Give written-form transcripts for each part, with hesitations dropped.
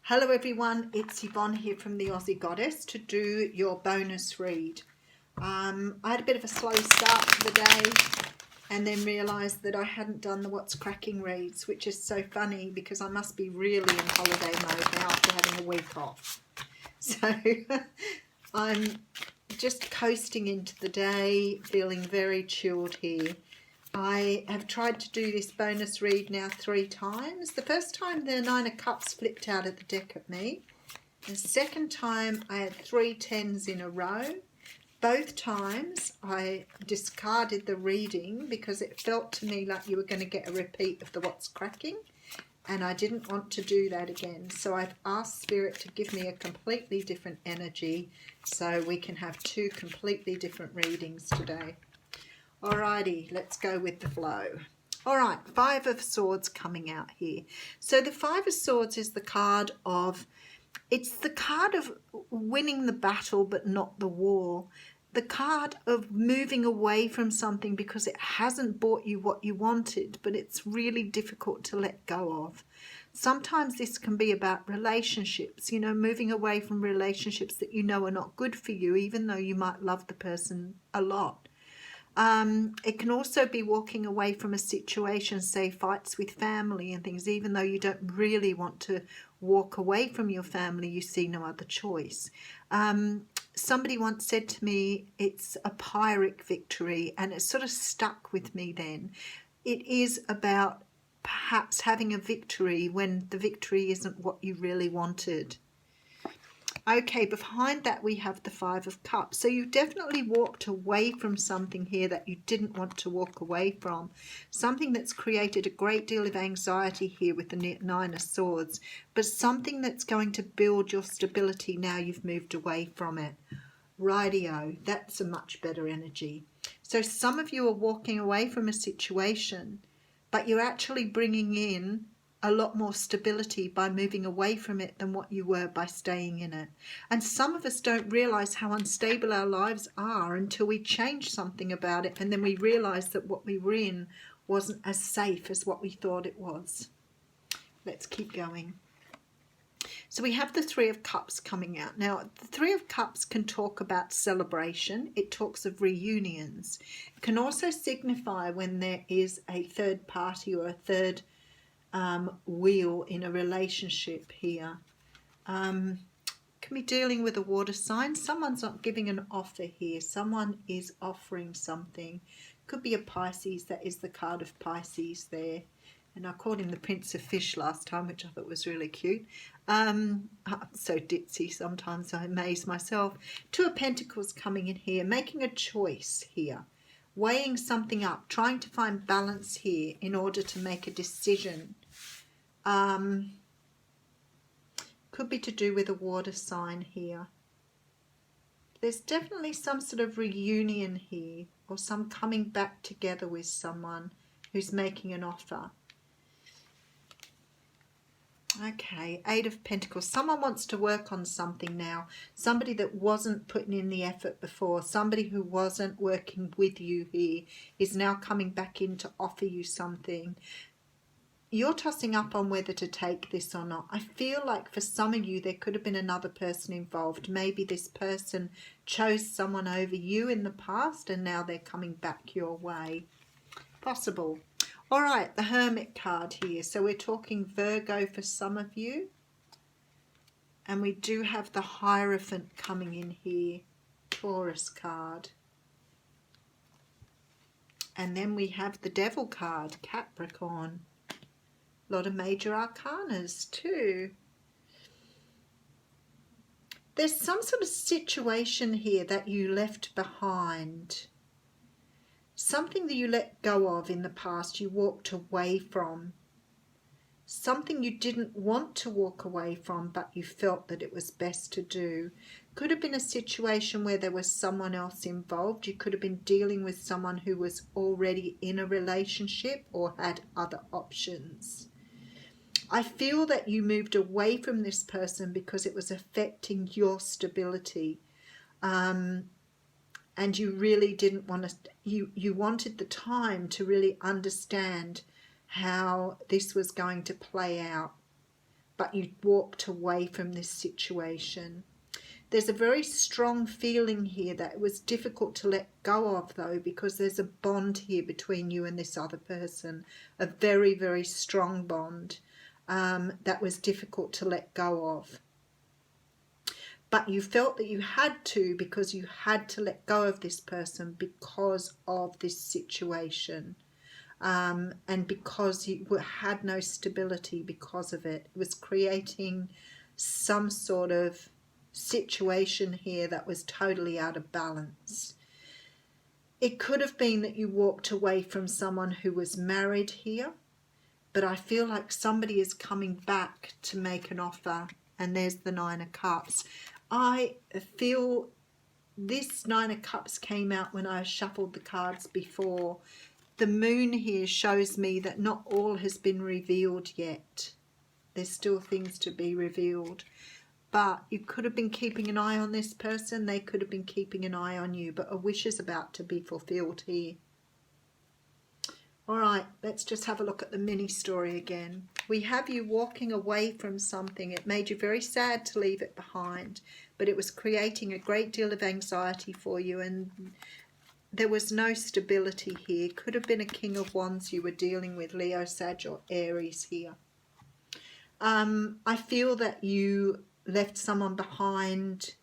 Hello everyone, it's Yvonne here from the Aussie Goddess to do your bonus read. I had a bit of a slow start to the day and then realised that I hadn't done the What's Cracking reads, which is so funny because I must be really in holiday mode now after having a week off. So I'm just coasting into the day, feeling very chilled here. I have tried to do this bonus read now 3 times. The first time the 9 of Cups flipped out of the deck at me. The second time I had 3 10s in a row. Both times I discarded the reading because it felt to me like you were going to get a repeat of the What's Cracking, and I didn't want to do that again. So I've asked Spirit to give me a completely different energy so we can have 2 completely different readings today. Alrighty, let's go with the flow. Alright, 5 of Swords coming out here. So the 5 of Swords is the card of, it's the card of winning the battle but not the war. The card of moving away from something because it hasn't brought you what you wanted, but it's really difficult to let go of. Sometimes this can be about relationships, you know, moving away from relationships that you know are not good for you, even though you might love the person a lot. It can also be walking away from a situation, say fights with family and things, even though you don't really want to walk away from your family, you see no other choice. Somebody once said to me, it's a Pyrrhic victory, and it sort of stuck with me then. It is about perhaps having a victory when the victory isn't what you really wanted. Okay, behind that we have the 5 of Cups. So you definitely walked away from something here that you didn't want to walk away from. Something that's created a great deal of anxiety here with the 9 of Swords. But something that's going to build your stability now you've moved away from it. Rightio, that's a much better energy. So some of you are walking away from a situation, but you're actually bringing in a lot more stability by moving away from it than what you were by staying in it. And some of us don't realize how unstable our lives are until we change something about it, and then we realize that what we were in wasn't as safe as what we thought it was. Let's keep going. So we have the 3 of Cups coming out. Now, the 3 of Cups can talk about celebration. It talks of reunions. It can also signify when there is a third party or a third wheel in a relationship here. Can be dealing with a water sign. Someone's not giving an offer here. Someone is offering something. Could be a Pisces. That is the card of Pisces there. And I called him the Prince of Fish last time, which I thought was really cute. I'm so ditzy sometimes, I amaze myself. 2 of Pentacles coming in here, making a choice here. Weighing something up, trying to find balance here in order to make a decision. Could be to do with a water sign here. There's definitely some sort of reunion here, or some coming back together with someone who's making an offer. Okay, 8 of Pentacles. Someone wants to work on something now. Somebody that wasn't putting in the effort before. Somebody who wasn't working with you here is now coming back in to offer you something. You're tossing up on whether to take this or not. I feel like for some of you there could have been another person involved. Maybe this person chose someone over you in the past and now they're coming back your way. Possible. All right, the Hermit card here. So we're talking Virgo for some of you. And we do have the Hierophant coming in here. Taurus card. And then we have the Devil card, Capricorn. A lot of major arcanas too. There's some sort of situation here that you left behind. Something that you let go of in the past, you walked away from. Something you didn't want to walk away from, but you felt that it was best to do. Could have been a situation where there was someone else involved. You could have been dealing with someone who was already in a relationship or had other options. I feel that you moved away from this person because it was affecting your stability. And you really didn't want to, you wanted the time to really understand how this was going to play out. but you walked away from this situation. There's a very strong feeling here that it was difficult to let go of, though, because there's a bond here between you and this other person, a very, very strong bond that was difficult to let go of. But you felt that you had to, because you had to let go of this person because of this situation. And because you had no stability because of it. It was creating some sort of situation here that was totally out of balance. It could have been that you walked away from someone who was married here, but I feel like somebody is coming back to make an offer, and there's the Nine of Cups. I feel this Nine of Cups came out when I shuffled the cards before. The moon here shows me that not all has been revealed yet. There's still things to be revealed. But you could have been keeping an eye on this person. They could have been keeping an eye on you. But a wish is about to be fulfilled here. All right, let's just have a look at the mini story again. We have you walking away from something. It made you very sad to leave it behind. But it was creating a great deal of anxiety for you, and there was no stability here. Could have been a King of Wands you were dealing with, Leo, Sag or Aries here. I feel that you left someone behind,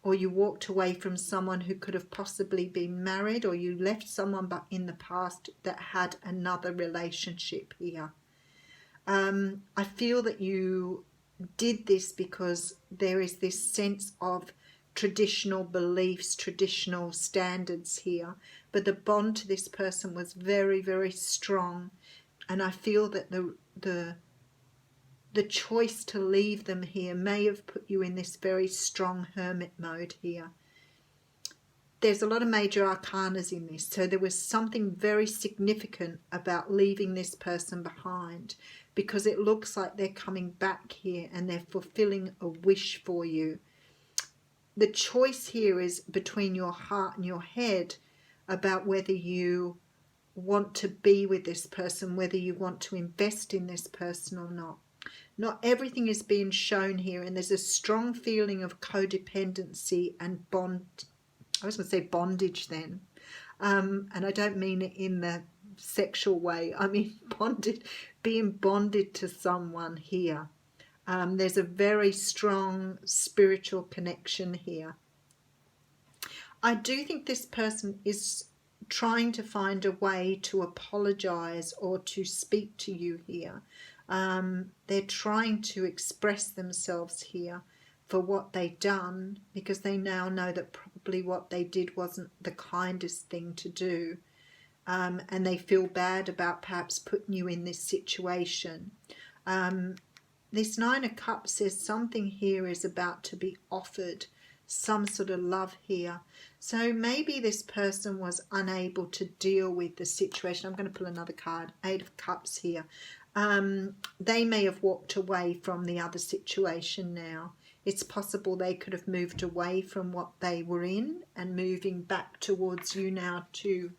or you walked away from someone who could have possibly been married, or you left someone in the past that had another relationship here. I feel that you did this because there is this sense of traditional beliefs, traditional standards here, but the bond to this person was very, very strong, and I feel that the choice to leave them here may have put you in this very strong hermit mode here. There's a lot of major arcanas in this, so there was something very significant about leaving this person behind, because it looks like they're coming back here and they're fulfilling a wish for you. The choice here is between your heart and your head about whether you want to be with this person, whether you want to invest in this person or not. Not everything is being shown here, and there's a strong feeling of codependency and bond. I was going to say bondage then, and I don't mean it in the sexual way. I mean bonded, being bonded to someone here. There's a very strong spiritual connection here. I do think this person is trying to find a way to apologize or to speak to you here. They're trying to express themselves here for what they've done, because they now know that probably what they did wasn't the kindest thing to do. And they feel bad about perhaps putting you in this situation. This Nine of Cups says something here is about to be offered, some sort of love here. So maybe this person was unable to deal with the situation. I'm going to pull another card, Eight of Cups here. They may have walked away from the other situation now. It's possible they could have moved away from what they were in and moving back towards you now to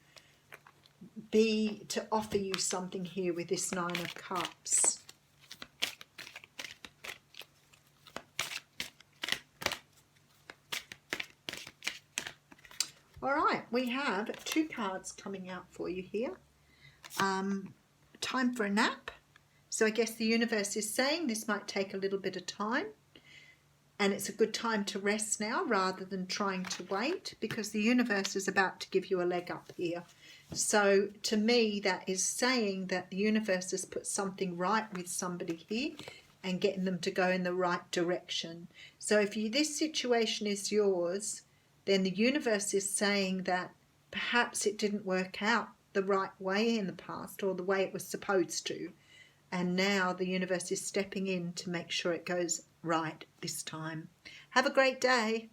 offer you something here with this Nine of Cups. All right, we have two cards coming out for you here. Time for a nap. So I guess the universe is saying this might take a little bit of time, and it's a good time to rest now rather than trying to wait, because the universe is about to give you a leg up here. So to me, that is saying that the universe has put something right with somebody here and getting them to go in the right direction. So if this situation is yours, then the universe is saying that perhaps it didn't work out the right way in the past, or the way it was supposed to. And now the universe is stepping in to make sure it goes right this time. Have a great day.